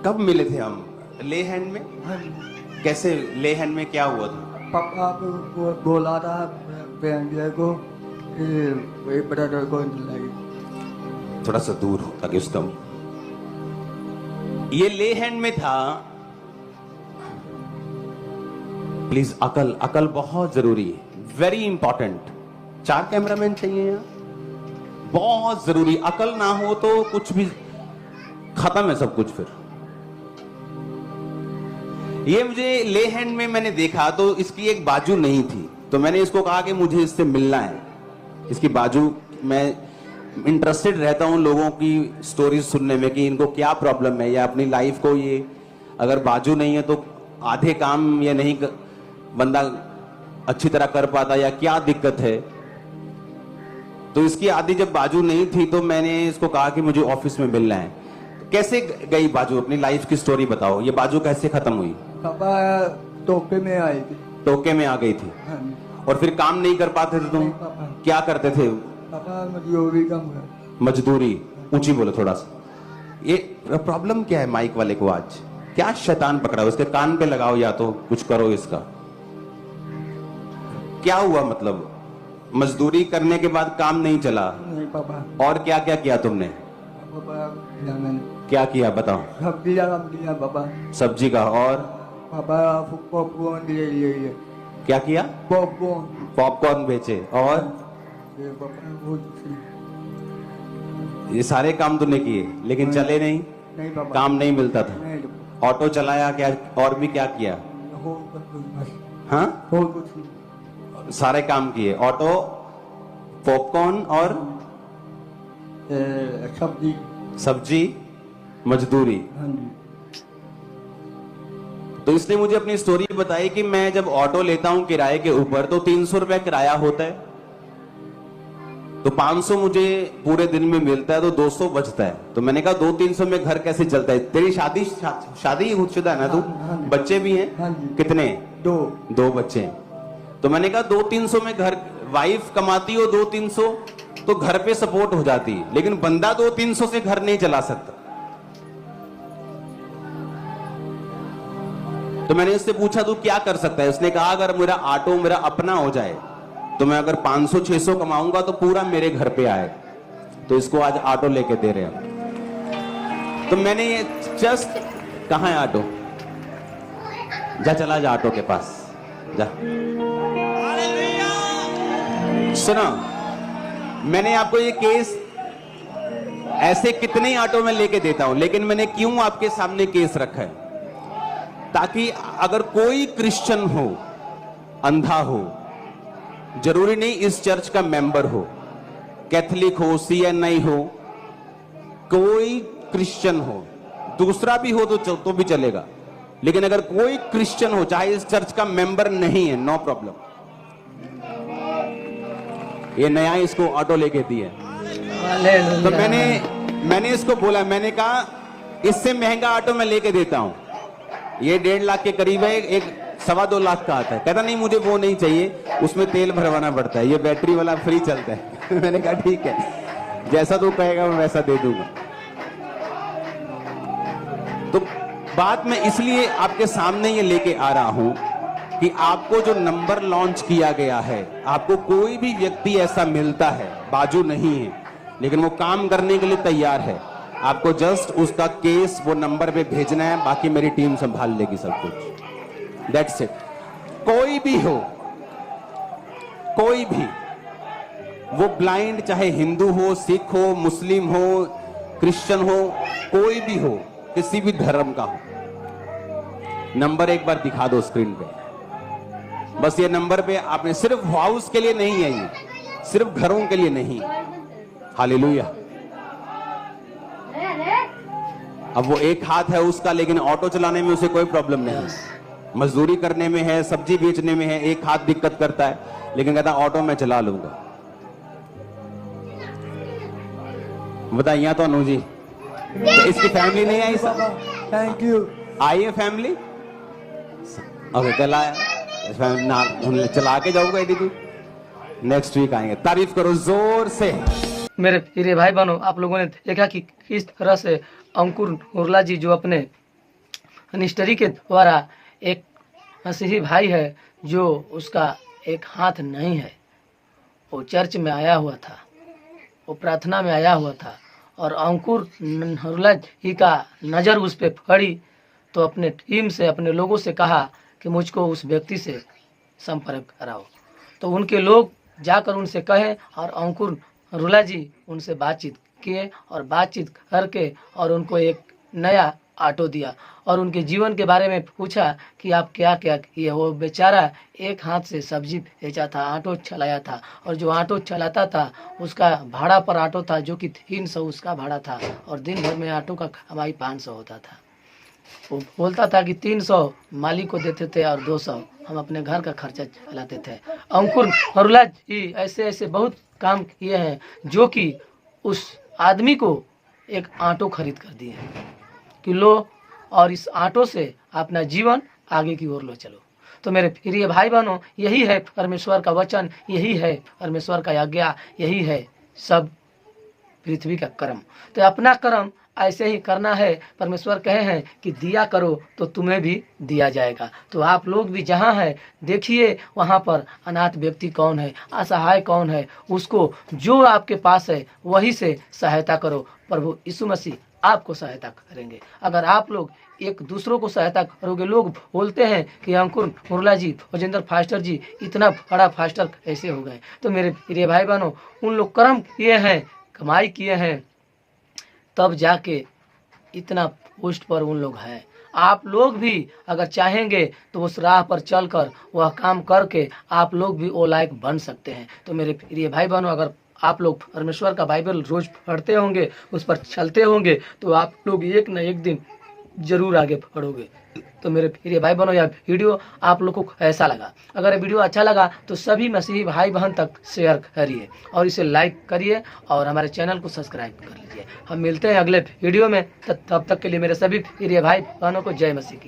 कब मिले थे हम? ले हैंड में? हाँ, कैसे ले हैंड में क्या हुआ था? पापा को बोला था बहन को कि ब्रदर को लाइए। थोड़ा सा दूर हो ताकि उसका ये ले हैंड में था। प्लीज अकल, अकल बहुत जरूरी है, वेरी इंपॉर्टेंट। 4 कैमरामैन चाहिए यहाँ, बहुत जरूरी। अकल ना हो तो कुछ भी खत्म है सब कुछ। फिर ये मुझे ले हैंड में मैंने देखा तो इसकी एक बाजू नहीं थी, तो मैंने इसको कहा कि मुझे इससे मिलना है, इसकी बाजू। मैं इंटरेस्टेड रहता हूं लोगों की स्टोरीज सुनने में कि इनको क्या प्रॉब्लम है, या अपनी लाइफ को ये अगर बाजू नहीं है तो आधे काम या नहीं बंदा अच्छी तरह कर पाता, या क्या दिक्कत है। तो इसकी आधी जब बाजू नहीं थी तो मैंने इसको कहा कि मुझे ऑफिस में मिलना है। कैसे गई बाजू? अपनी लाइफ की स्टोरी बताओ, ये बाजू कैसे खत्म हुई? पापा टोके में आई थी। टोके में आ गई थी? हाँ, और फिर काम नहीं कर पाते थे तुम? नहीं पापा। क्या करते थे? पापा मजदूरी कम है। मजदूरी? ऊंची बोलो थोड़ा सा। ये प्रॉब्लम क्या है माइक वाले को आज? क्या शैतान पकड़ा? उसके कान पे लगाओ या तो कुछ करो इसका। क्या हुआ? मतलब मजदूरी करने के बाद काम नहीं चला? नहीं पापा। और क्या क्या किया तुमने? पापा मैंने क्या किया बताओ? सब्जी कम दिया पापा। सब्जी का? और पापा पॉपकॉर्न लिए क्या किया? पॉपकॉर्न। पॉपकॉर्न बेचे? और ये पापा बहुत ये सारे काम तूने किए लेकिन चले नहीं? नहीं पापा। काम नहीं मिलता था? नहीं ऑटो चलाया क्या? और भी क्या किया? हो कुछ हाँ, हो कुछ नहीं। सारे काम किए। ऑटो, पॉपकॉर्न और सब्जी। सब्जी, मजदूरी। हाँ जी। तो इसने मुझे अपनी स्टोरी बताई कि मैं जब ऑटो लेता हूं किराए के ऊपर तो 300 रुपए किराया होता है, तो 500 मुझे पूरे दिन में मिलता है, तो 200 बचता है। तो मैंने कहा 200-300 में घर कैसे चलता है? तेरी शादी खुदशुदा है ना तू? हाँ जी। बच्चे भी हैं? हाँ जी। कितने? 2 बच्चे हैं। तो मैंने कहा 200-300 में घर, वाइफ कमाती हो 200-300 तो घर पे सपोर्ट हो जाती है, लेकिन बंदा 200-300 से घर नहीं चला सकता। तो मैंने इससे पूछा तू क्या कर सकता है? उसने कहा अगर मेरा ऑटो मेरा अपना हो जाए तो मैं अगर 500-600 कमाऊंगा तो पूरा मेरे घर पे आएगा। तो इसको आज ऑटो लेके दे रहे हैं। तो मैंने ये जस्ट, कहां है ऑटो? जा, चला जा ऑटो के पास जा। सुनो, मैंने आपको ये केस ऐसे कितने ऑटो में लेके देता हूं, लेकिन मैंने क्यों आपके सामने केस रखा है? ताकि अगर कोई क्रिश्चियन हो, अंधा हो, जरूरी नहीं इस चर्च का मेंबर हो, कैथलिक हो, CNI हो, कोई क्रिश्चियन हो, दूसरा भी हो तो भी चलेगा, लेकिन अगर कोई क्रिश्चियन हो चाहे इस चर्च का मेंबर नहीं है, नो प्रॉब्लम। ये नया इसको ऑटो लेके दी है। तो मैंने इसको बोला, मैंने कहा इससे महंगा ऑटो मैं लेके देता हूं, ये 1.5 लाख के करीब है, एक 2.25 लाख का आता है। कहता नहीं मुझे वो नहीं चाहिए, उसमें तेल भरवाना पड़ता है, ये बैटरी वाला फ्री चलता है। मैंने कहा ठीक है, जैसा तू कहेगा मैं वैसा दे दूंगा। तो बात मैं इसलिए आपके सामने ये लेके आ रहा हूं कि आपको जो नंबर लॉन्च किया गया है, आपको कोई भी व्यक्ति ऐसा मिलता है, बाजू नहीं है लेकिन वो काम करने के लिए तैयार है, आपको जस्ट उसका केस वो नंबर पे भेजना है, बाकी मेरी टीम संभाल लेगी सब कुछ। That's it. कोई भी हो, कोई भी, वो ब्लाइंड, चाहे हिंदू हो, सिख हो, मुस्लिम हो, क्रिश्चियन हो, कोई भी हो, किसी भी धर्म का हो, नंबर एक बार दिखा दो स्क्रीन पे। बस ये नंबर पे आपने, सिर्फ हाउस के लिए नहीं है ये, सिर्फ घरों के लिए नहीं। हालेलुया। अब वो एक हाथ है उसका, लेकिन ऑटो चलाने में उसे कोई प्रॉब्लम नहीं, मजदूरी करने में है, सब्जी बेचने में है, एक हाथ दिक्कत करता है, लेकिन कहता ऑटो में चला लूंगा। बताइए तो अनु जी, इसकी फैमिली नहीं आई? Thank you. आई है फैमिली? ओके, कल आया चला के जाऊंगा एडी, नेक्स्ट वीक आएंगे। तारीफ करो जोर से। मेरे प्रिय भाई बहनों, आप लोगों ने देखा कि किस तरह से अंकुर हुरला जी जो अपने मिनिस्ट्री के द्वारा एक मसीही भाई है जो उसका एक हाथ नहीं है, वो चर्च में आया हुआ था, वो प्रार्थना में आया हुआ था और अंकुर नरुला जी का नज़र उस पर पड़ी तो अपने टीम से, अपने लोगों से कहा कि मुझको उस व्यक्ति से संपर्क कराओ। तो उनके लोग जाकर उनसे कहे और अंकुर नरुला जी उनसे बातचीत किए और बातचीत करके और उनको एक नया ऑटो दिया और उनके जीवन के बारे में पूछा कि आप क्या क्या किए। वो बेचारा एक हाथ से सब्जी बेचा था, ऑटो चलाया था और जो ऑटो चलाता था उसका भाड़ा पर ऑटो था जो कि 300 उसका भाड़ा था और दिन भर में ऑटो का कमाई 500 होता था। वो बोलता था कि 300 मालिक को देते थे और 200 हम अपने घर का खर्चा चलाते थे। अंकुर नरुला जी ऐसे ऐसे बहुत काम किए हैं जो कि उस आदमी को एक ऑटो खरीद कर दिए हैं कि लो और इस ऑटो से अपना जीवन आगे की ओर लो चलो। तो मेरे प्रिय भाई बहनों, यही है परमेश्वर का वचन, यही है परमेश्वर का आज्ञा, यही है सब पृथ्वी का कर्म। तो अपना कर्म ऐसे ही करना है। परमेश्वर कहे हैं कि दिया करो तो तुम्हें भी दिया जाएगा। तो आप लोग भी जहाँ हैं देखिए वहाँ पर अनाथ व्यक्ति कौन है, असहाय कौन है, उसको जो आपके पास है वही से सहायता करो। प्रभु यीशु मसीह आपको सहायता करेंगे अगर आप लोग एक दूसरों को सहायता करोगे। लोग बोलते हैं कि अंकुर नरुला जी, वजेंद्र फास्टर जी इतना बड़ा फास्टर कैसे हो गए। तो मेरे प्रिय भाई बहनों, उन लोग कर्म किए हैं, कमाई किए हैं, तब जाके इतना पोस्ट पर उन लोग हैं। आप लोग भी अगर चाहेंगे तो उस राह पर चलकर वह काम करके आप लोग भी वो लायक बन सकते हैं। तो मेरे प्रिय भाई बहनों, अगर आप लोग परमेश्वर का बाइबल रोज पढ़ते होंगे, उस पर चलते होंगे, तो आप लोग एक न एक दिन जरूर आगे बढ़ोगे। तो मेरे प्रिय भाई बहनों, यह वीडियो आप लोगों को कैसा लगा? अगर ये वीडियो अच्छा लगा तो सभी मसीही भाई बहन तक शेयर करिए और इसे लाइक करिए और हमारे चैनल को सब्सक्राइब कर लीजिए। हम मिलते हैं अगले वीडियो में, तब तक के लिए मेरे सभी प्रिय भाई बहनों को जय मसीह की।